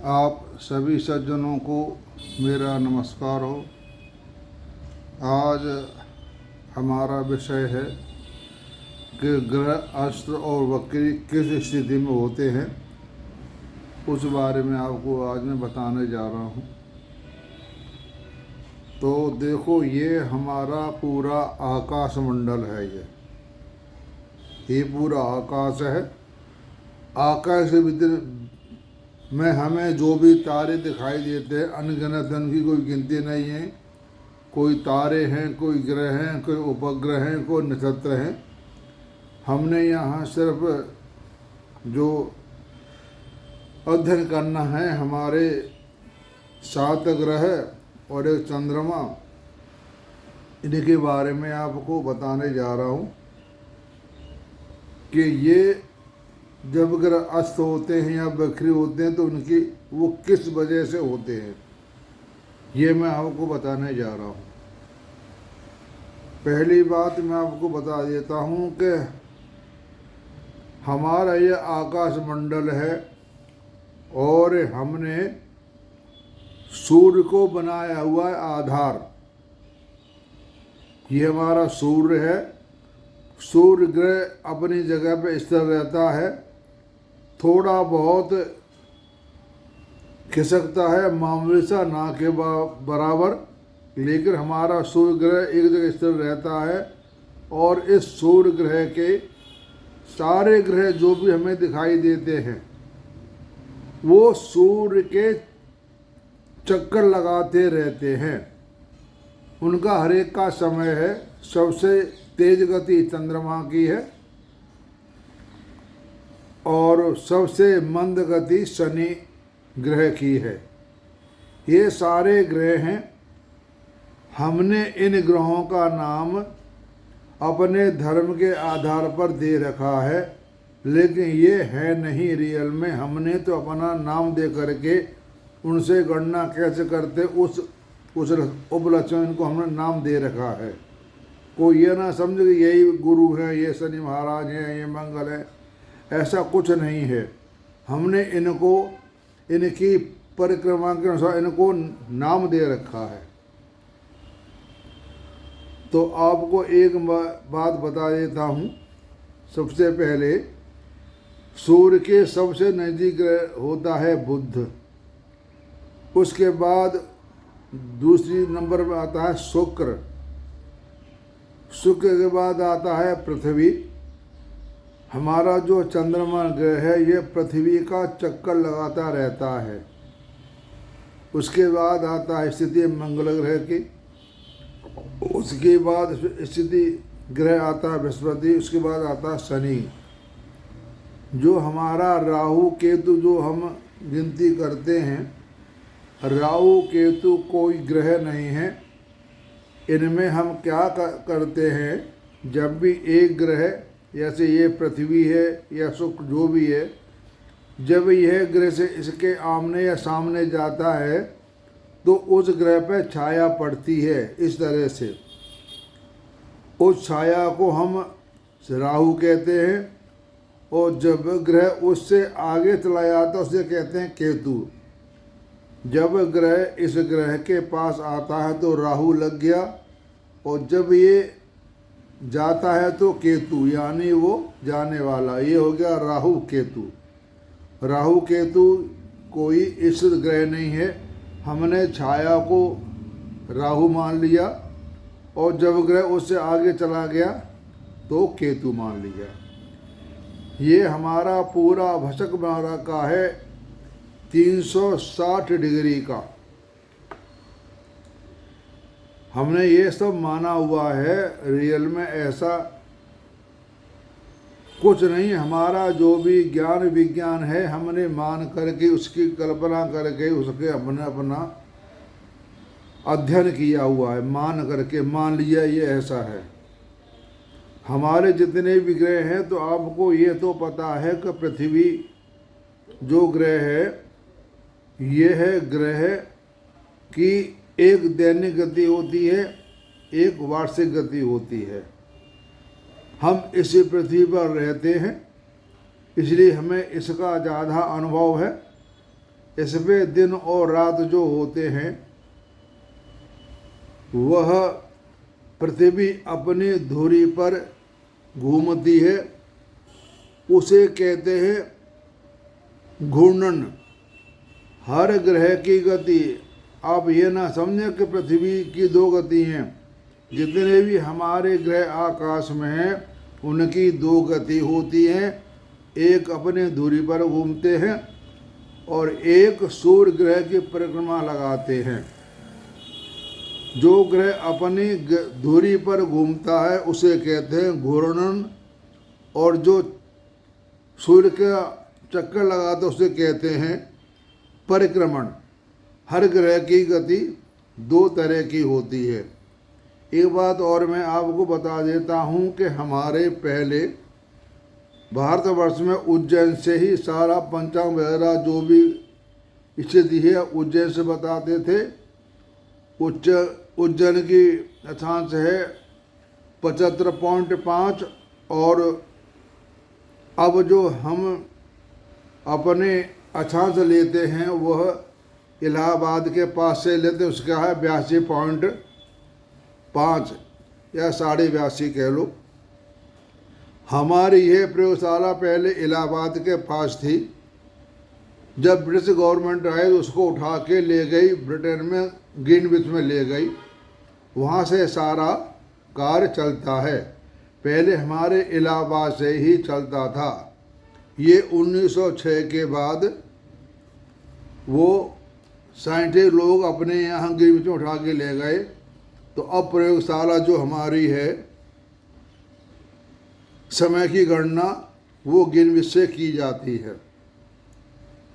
आप सभी सज्जनों को मेरा नमस्कार हो। आज हमारा विषय है कि ग्रह अस्त्र और वक्री किस स्थिति में होते हैं, उस बारे में आपको आज मैं बताने जा रहा हूँ। तो देखो, ये हमारा पूरा आकाश मंडल है। ये पूरा आकाश है। आकाश के भीतर में हमें जो भी तारे दिखाई देते हैं, अनगिनत, उनकी कोई गिनती नहीं है। कोई तारे हैं, कोई ग्रह हैं, कोई उपग्रह हैं, कोई नक्षत्र हैं। हमने यहाँ सिर्फ जो अध्ययन करना है, हमारे 7 ग्रह और एक चंद्रमा, इनके बारे में आपको बताने जा रहा हूँ कि ये जब ग्रह अस्त होते हैं या वक्री होते हैं तो उनकी वो किस वजह से होते हैं, ये मैं आपको बताने जा रहा हूँ। पहली बात मैं आपको बता देता हूँ कि हमारा ये आकाश मंडल है और हमने सूर्य को बनाया हुआ है आधार। ये हमारा सूर्य है। सूर्य ग्रह अपनी जगह पे स्थिर रहता है, थोड़ा बहुत खिसकता है, मामूली सा, ना के बराबर, लेकिन हमारा सूर्य ग्रह एक जगह स्थिर रहता है। और इस सूर्य ग्रह के सारे ग्रह जो भी हमें दिखाई देते हैं वो सूर्य के चक्कर लगाते रहते हैं। उनका हर एक का समय है। सबसे तेज गति चंद्रमा की है और सबसे मंद गति शनि ग्रह की है। ये सारे ग्रह हैं। हमने इन ग्रहों का नाम अपने धर्म के आधार पर दे रखा है, लेकिन ये है नहीं रियल में। हमने तो अपना नाम दे करके उनसे गणना कैसे करते उस उपलक्ष्य में इनको हमने नाम दे रखा है। कोई ये ना समझे कि यही गुरु है, ये शनि महाराज हैं, ये मंगल है, ऐसा कुछ नहीं है। हमने इनको इनकी परिक्रमा के अनुसार इनको नाम दे रखा है। तो आपको एक बात बता देता हूँ। सबसे पहले सूर्य के सबसे नज़दीक होता है बुध। उसके बाद दूसरी नंबर पर आता है शुक्र। शुक्र के बाद आता है पृथ्वी। हमारा जो चंद्रमा ग्रह है ये पृथ्वी का चक्कर लगाता रहता है। उसके बाद आता है स्थिति मंगल ग्रह की। उसके बाद स्थिति ग्रह आता है बृहस्पति। उसके बाद आता है शनि। जो हमारा राहु केतु जो हम गिनती करते हैं, राहु केतु कोई ग्रह नहीं है। इनमें हम क्या करते हैं, जब भी एक ग्रह जैसे ये पृथ्वी है या शुक्र जो भी है, जब यह ग्रह से इसके आमने या सामने जाता है तो उस ग्रह पर छाया पड़ती है। इस तरह से उस छाया को हम राहु कहते हैं, और जब ग्रह उससे आगे चला जाता है उसे कहते हैं केतु। जब ग्रह इस ग्रह के पास आता है तो राहु लग गया, और जब ये जाता है तो केतु, यानी वो जाने वाला। ये हो गया राहु केतु। राहु केतु कोई इष्ट ग्रह नहीं है। हमने छाया को राहु मान लिया, और जब ग्रह उससे आगे चला गया तो केतु मान लिया। ये हमारा पूरा भशक मारा का है 360 डिग्री का। हमने ये सब माना हुआ है। रियल में ऐसा कुछ नहीं। हमारा जो भी ज्ञान विज्ञान है हमने मान करके, उसकी कल्पना करके, उसके हमने अपना अध्ययन किया हुआ है। मान करके मान लिया ये ऐसा है। हमारे जितने भी ग्रह हैं, तो आपको ये तो पता है कि पृथ्वी जो ग्रह है, ये है ग्रह की एक दैनिक गति होती है, एक वार्षिक गति होती है। हम इसी पृथ्वी पर रहते हैं, इसलिए हमें इसका ज़्यादा अनुभव है। इसमें दिन और रात जो होते हैं वह पृथ्वी अपनी धुरी पर घूमती है, उसे कहते हैं घूर्णन। हर ग्रह की गति, आप ये ना समझें कि पृथ्वी की दो गति हैं। जितने भी हमारे ग्रह आकाश में हैं उनकी दो गति होती हैं, एक अपने धुरी पर घूमते हैं और एक सूर्य ग्रह की परिक्रमा लगाते हैं। जो ग्रह अपनी धुरी पर घूमता है उसे कहते हैं घूर्णन, और जो सूर्य का चक्कर लगाता है उसे कहते हैं परिक्रमण। हर ग्रह की गति दो तरह की होती है। एक बात और मैं आपको बता देता हूँ कि हमारे पहले भारतवर्ष में उज्जैन से ही सारा पंचांग वगैरह जो भी स्थिति है उज्जैन से बताते थे। उज्जैन की अक्षांश है 75.5, और अब जो हम अपने अक्षांश लेते हैं वह इलाहाबाद के पास से लेते हैं, उसका है 82.5 या 82.5 कह लो। हमारी यह प्रयोगशाला पहले इलाहाबाद के पास थी। जब ब्रिटिश गवर्नमेंट आए तो उसको उठा के ले गई ब्रिटेन में, ग्रीनविच में ले गई। वहाँ से सारा कार्य चलता है। पहले हमारे इलाहाबाद से ही चलता था। ये 1906 के बाद वो साइंटिस्ट लोग अपने यहाँ ग्रीनविच में उठा के ले गए। तो अब प्रयोगशाला जो हमारी है समय की गणना वो ग्रीनविच से की जाती है।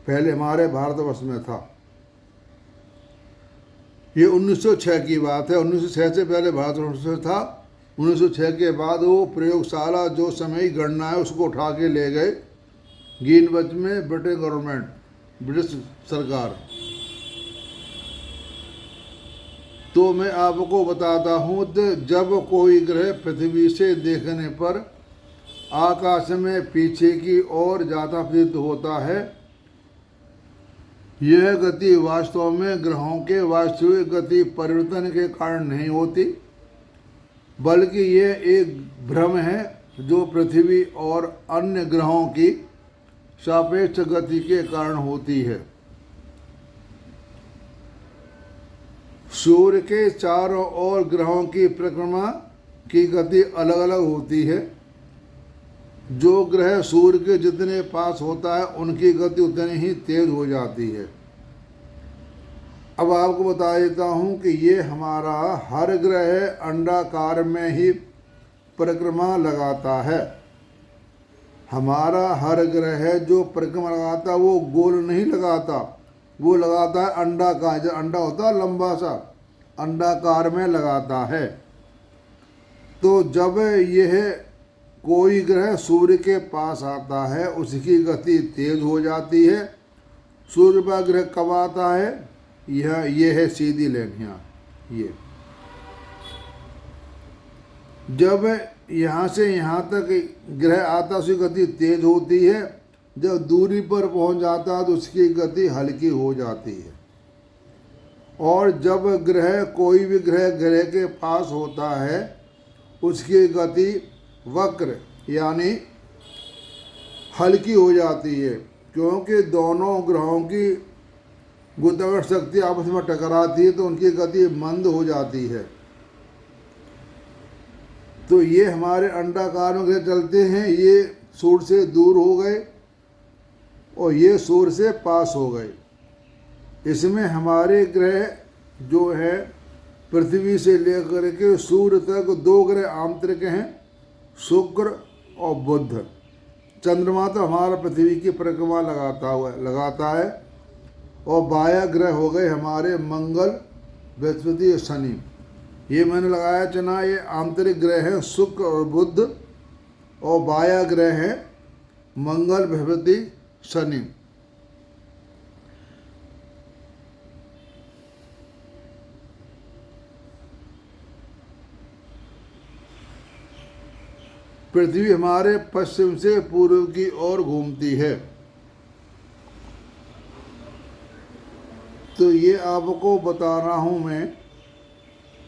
पहले हमारे भारतवर्ष में था। ये 1906 की बात है। 1906 से पहले भारतवर्ष में था। 1906 के बाद वो प्रयोगशाला जो समय की गणना है उसको उठा के ले गए ग्रीनविच में, ब्रिटिश गवर्नमेंट, ब्रिटिश सरकार। तो मैं आपको बताता हूँ, जब कोई ग्रह पृथ्वी से देखने पर आकाश में पीछे की ओर जाता प्रतीत होता है, यह गति वास्तव में ग्रहों के वास्तविक गति परिवर्तन के कारण नहीं होती, बल्कि यह एक भ्रम है जो पृथ्वी और अन्य ग्रहों की सापेक्ष गति के कारण होती है। सूर्य के चारों ओर ग्रहों की परिक्रमा की गति अलग अलग होती है। जो ग्रह सूर्य के जितने पास होता है उनकी गति उतनी ही तेज हो जाती है। अब आपको बता देता हूँ कि ये हमारा हर ग्रह अंडाकार में ही परिक्रमा लगाता है। हमारा हर ग्रह जो परिक्रमा लगाता है वो गोल नहीं लगाता, वो लगाता है अंडाकार। जो अंडा होता है लंबा सा, अंडाकार में लगाता है। तो जब यह कोई ग्रह सूर्य के पास आता है उसकी गति तेज हो जाती है। सूर्य पर ग्रह कब आता है? ये है सीधी लाइन यहाँ। ये जब यहाँ से यहाँ तक ग्रह आता उसकी गति तेज होती है, जब दूरी पर पहुँच जाता है तो उसकी गति हल्की हो जाती है। और जब ग्रह कोई भी ग्रह के पास होता है उसकी गति वक्र यानी हल्की हो जाती है, क्योंकि दोनों ग्रहों की गुरुत्वाकर्षण शक्ति आपस में टकराती है तो उनकी गति मंद हो जाती है। तो ये हमारे अंडाकार में ग्रह चलते हैं, ये सूर्य से दूर हो गए और ये सूर्य से पास हो गए। इसमें हमारे ग्रह जो है पृथ्वी से लेकर के सूर्य तक दो ग्रह आंतरिक हैं, शुक्र और बुध। चंद्रमा तो हमारा पृथ्वी की परिक्रमा लगाता है। और बाह्य ग्रह हो गए हमारे मंगल, बृहस्पति और शनि। ये मैंने लगाया चना, ये आंतरिक ग्रह हैं शुक्र और बुध, और बाह्य ग्रह हैं मंगल, बृहस्पति, शनि। पृथ्वी हमारे पश्चिम से पूर्व की ओर घूमती है। तो ये आपको बता रहा हूँ मैं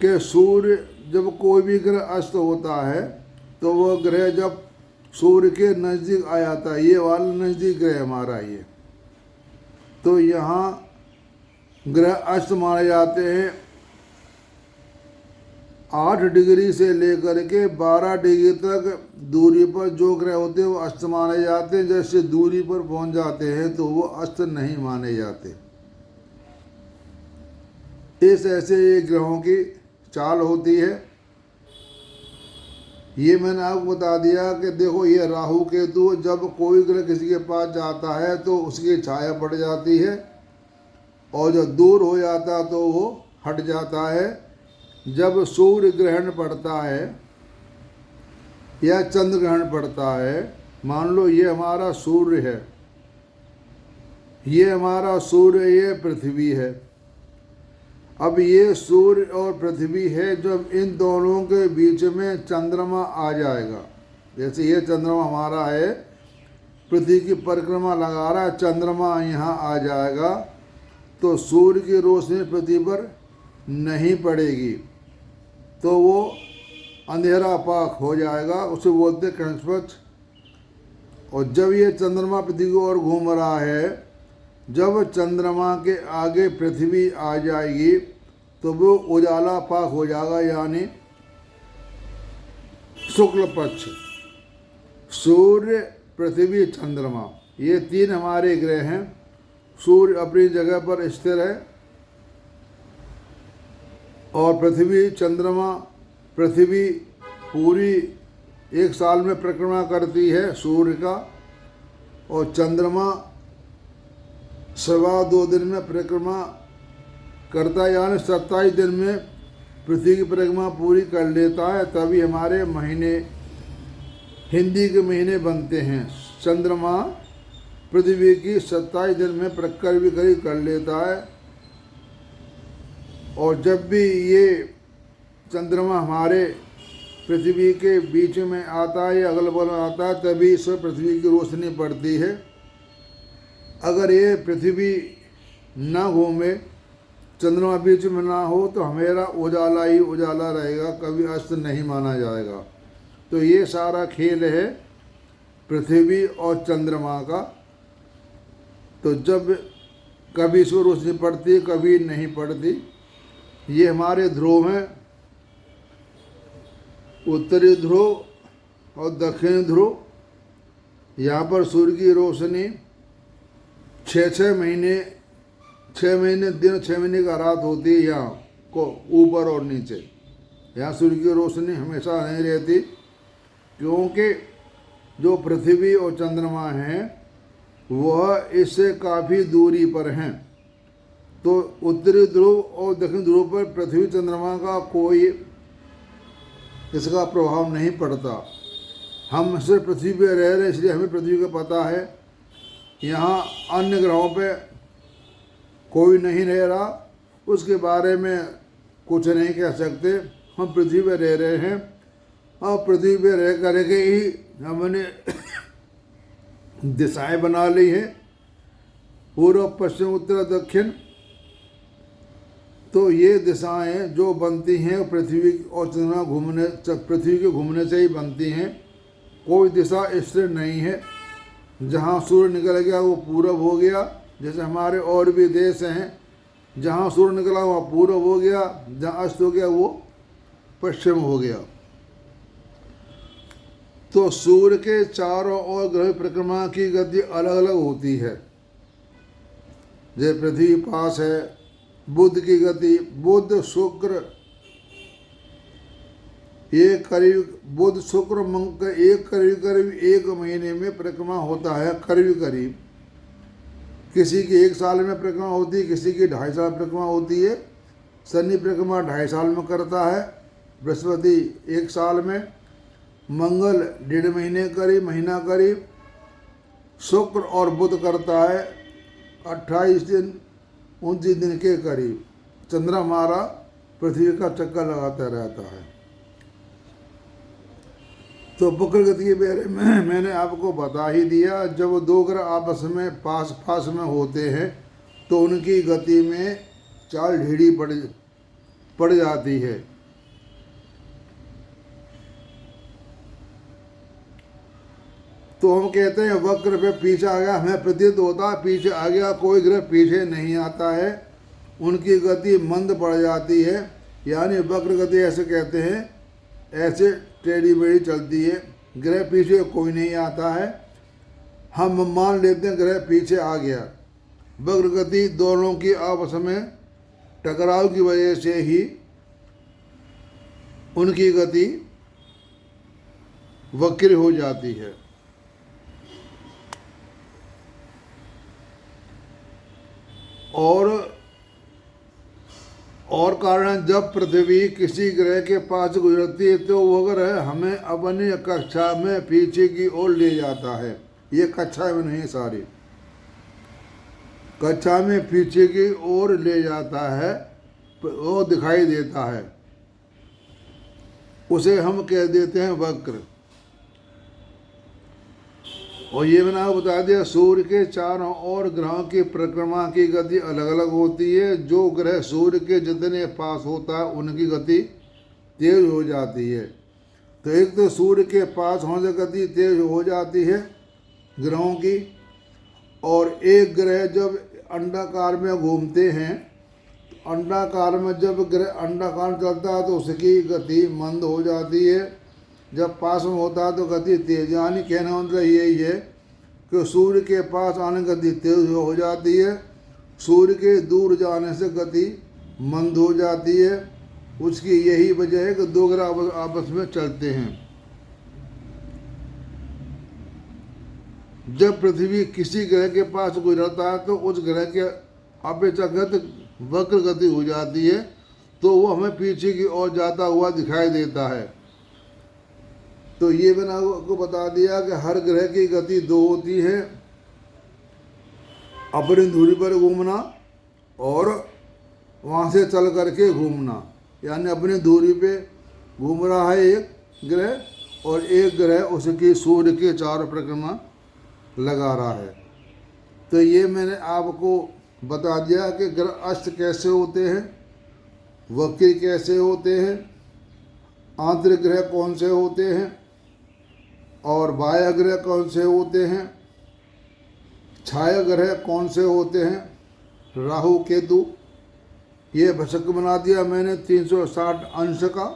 कि सूर्य जब कोई भी ग्रह अस्त होता है तो वह ग्रह जब सूर्य के नज़दीक आ जाता है, ये वाला नज़दीक ग्रह हमारा ये, तो यहाँ ग्रह अस्त माने जाते हैं 8 डिग्री से लेकर के 12 डिग्री तक दूरी पर जो ग्रह होते हैं वो अस्त माने जाते हैं। जैसे दूरी पर पहुंच जाते हैं तो वो अस्त नहीं माने जाते। इस ऐसे ये ग्रहों की चाल होती है। ये मैंने आपको बता दिया कि देखो ये राहु केतु जब कोई ग्रह किसी के पास जाता है तो उसकी छाया पड़ जाती है और जब दूर हो जाता तो वो हट जाता है। जब सूर्य ग्रहण पड़ता है या चंद्र ग्रहण पड़ता है, मान लो ये हमारा सूर्य है, ये हमारा सूर्य, ये पृथ्वी है। अब ये सूर्य और पृथ्वी है, जब इन दोनों के बीच में चंद्रमा आ जाएगा, जैसे ये चंद्रमा हमारा है, पृथ्वी की परिक्रमा लगा रहा है, चंद्रमा यहाँ आ जाएगा तो सूर्य की रोशनी पृथ्वी पर नहीं पड़ेगी, तो वो अंधेरा पाक हो जाएगा, उसे बोलते हैं कृष्णपक्ष। और जब ये चंद्रमा पृथ्वी की ओर घूम रहा है, जब चंद्रमा के आगे पृथ्वी आ जाएगी तो वो उजाला पाक हो जाएगा, यानी शुक्ल पक्ष। सूर्य, पृथ्वी, चंद्रमा, ये 3 हमारे ग्रह हैं। सूर्य अपनी जगह पर स्थिर है और पृथ्वी, चंद्रमा, पृथ्वी पूरी 1 साल में परिक्रमा करती है सूर्य का, और चंद्रमा 2.25 दिन में परिक्रमा करता है, यानी 27 दिन में पृथ्वी की परिक्रमा पूरी कर लेता है। तभी हमारे महीने, हिंदी के महीने बनते हैं। चंद्रमा पृथ्वी की 27 दिन में परिक्रमा भी करीब कर लेता है, और जब भी ये चंद्रमा हमारे पृथ्वी के बीच में आता है या अगल बगल आता है, तभी इस पर पृथ्वी की रोशनी पड़ती है। अगर ये पृथ्वी ना घूमे, चंद्रमा बीच में ना हो, तो हमेरा उजाला ही उजाला रहेगा, कभी अस्त नहीं माना जाएगा। तो ये सारा खेल है पृथ्वी और चंद्रमा का। तो जब कभी इसको रोशनी पड़ती, कभी नहीं पड़ती। ये हमारे ध्रुव हैं, उत्तरी ध्रुव और दक्षिणी ध्रुव। यहाँ पर सूर्य की रोशनी 6 महीने दिन, 6 महीने का रात होती है यहाँ को ऊपर और नीचे। यहाँ सूर्य की रोशनी हमेशा नहीं रहती, क्योंकि जो पृथ्वी और चंद्रमा हैं वह इससे काफ़ी दूरी पर हैं। तो उत्तरी ध्रुव और दक्षिण ध्रुव पर पृथ्वी चंद्रमा का कोई इसका प्रभाव नहीं पड़ता। हम सिर्फ पृथ्वी पर रह रहे हैं, इसलिए हमें पृथ्वी का पता है। यहाँ अन्य ग्रहों पे कोई नहीं रह रहा, उसके बारे में कुछ नहीं कह सकते। हम पृथ्वी पर रह रहे हैं और पृथ्वी पर रह करके ही हमने दिशाएं बना ली हैं, पूर्व, पश्चिम, उत्तर, दक्षिण। तो ये दिशाएं जो बनती हैं पृथ्वी और चंद्रमा घूमने, पृथ्वी के घूमने से ही बनती हैं। कोई दिशा स्थिर नहीं है। जहाँ सूर्य निकल गया वो पूरब हो गया, जैसे हमारे और भी देश हैं, जहाँ सूर्य निकला वहाँ पूरब हो गया, जहाँ अस्त हो गया वो पश्चिम हो गया। तो सूर्य के चारों ओर ग्रह परिक्रमा की गति अलग अलग होती है। जैसे पृथ्वी पास है, बुध की गति, बुध शुक्र एक करीब, बुध शुक्र मंगल एक करीब 1 महीने में परिक्रमा होता है, करीब। किसी की 1 साल में परिक्रमा होती है, किसी की 2.5 साल परिक्रमा होती है। शनि परिक्रमा 2.5 साल में करता है, बृहस्पति 1 साल में, मंगल 1.5 महीने करीब, महीना करीब, शुक्र और बुध करता है 28 दिन 29 दिन के करीब। चंद्रमा हमारा पृथ्वी का चक्कर लगाता रहता है। तो वक्र गति के बारे में मैंने आपको बता ही दिया। जब 2 ग्रह आपस में पास में होते हैं तो उनकी गति में चाल ढीली पड़ जाती है। तो हम कहते हैं वक्र पे पीछे आ गया, हमें प्रतीत होता है पीछे आ गया, कोई ग्रह पीछे नहीं आता है, उनकी गति मंद पड़ जाती है। यानी वक्र गति ऐसे कहते हैं, ऐसे टेढ़ी मेढ़ी चलती है, ग्रह पीछे कोई नहीं आता है। हम मान लेते हैं ग्रह पीछे आ गया। वक्र गति दोनों की आपस में टकराव की वजह से ही उनकी गति वक्र हो जाती है। और कारण, जब पृथ्वी किसी ग्रह के पास गुजरती है तो वह ग्रह हमें अपनी कक्षा में पीछे की ओर ले जाता है। ये कक्षा में नहीं, सारी कक्षा में पीछे की ओर ले जाता है, वो दिखाई देता है, उसे हम कह देते हैं वक्र। और ये मैंने आपको बता दिया, सूर्य के चारों ओर ग्रहों की परिक्रमा की गति अलग अलग होती है। जो ग्रह सूर्य के जितने पास होता है उनकी गति तेज हो जाती है। तो एक तो सूर्य के पास होने से गति तेज हो जाती है ग्रहों की, और एक ग्रह जब अंडाकार में घूमते हैं, अंडाकार में जब ग्रह अंडाकार चलता है तो उसकी गति मंद हो जाती है, जब पास में होता है तो गति तेज। यानी कहने का मतलब यही है कि सूर्य के पास आने गति तेज हो जाती है, सूर्य के दूर जाने से गति मंद हो जाती है। उसकी यही वजह है कि दो ग्रह आपस में चलते हैं। जब पृथ्वी किसी ग्रह के पास गुजरता है तो उस ग्रह के अपेक्षाकृत वक्र गति हो जाती है, तो वो हमें पीछे की ओर जाता हुआ दिखाई देता है। तो ये मैंने आपको बता दिया कि हर ग्रह की गति दो होती है, अपनी धुरी पर घूमना और वहाँ से चल करके घूमना। यानी अपनी धुरी पे घूम रहा है एक ग्रह और एक ग्रह उसकी सूर्य के चारों परिक्रमा लगा रहा है। तो ये मैंने आपको बता दिया कि ग्रह अस्त कैसे होते हैं, वक्री कैसे होते हैं, आंतरिक ग्रह कौन से होते हैं और बाह्य ग्रह कौन से होते हैं, छाया ग्रह कौन से होते हैं, राहु केतु। ये भशक बना दिया मैंने 360 अंश का,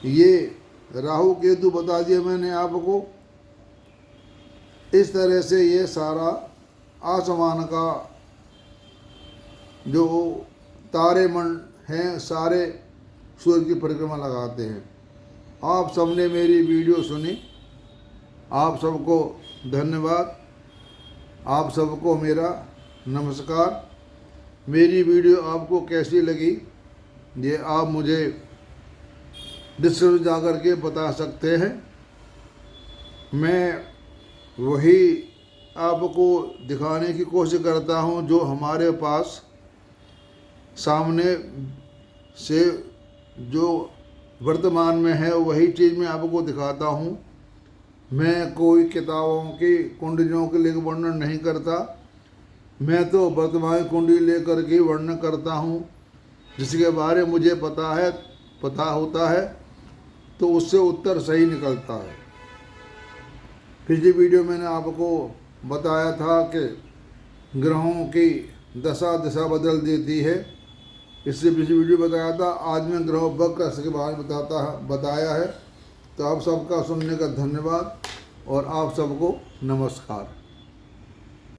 ये राहु केतु बता दिया मैंने आपको। इस तरह से ये सारा आसमान का जो तारे मंडल हैं सारे सूर्य की परिक्रमा लगाते हैं। आप सबने मेरी वीडियो सुनी, आप सबको धन्यवाद, आप सबको मेरा नमस्कार। मेरी वीडियो आपको कैसी लगी ये आप मुझे डिस्क्रिप्शन जा कर के बता सकते हैं। मैं वही आपको दिखाने की कोशिश करता हूँ जो हमारे पास सामने से जो वर्तमान में है, वही चीज़ मैं आपको दिखाता हूँ। मैं कोई किताबों की कुंडलियों के लिए वर्णन नहीं करता, मैं तो वर्तमान कुंडली लेकर के वर्णन करता हूँ। जिसके बारे में मुझे पता होता है तो उससे उत्तर सही निकलता है। पिछली वीडियो मैंने आपको बताया था कि ग्रहों की दिशा बदल देती है, इससे पिछली वीडियो बताया था। आज मैं ग्रहों वक्र के बारे में बताया है। तो आप सबका सुनने का धन्यवाद और आप सबको नमस्कार।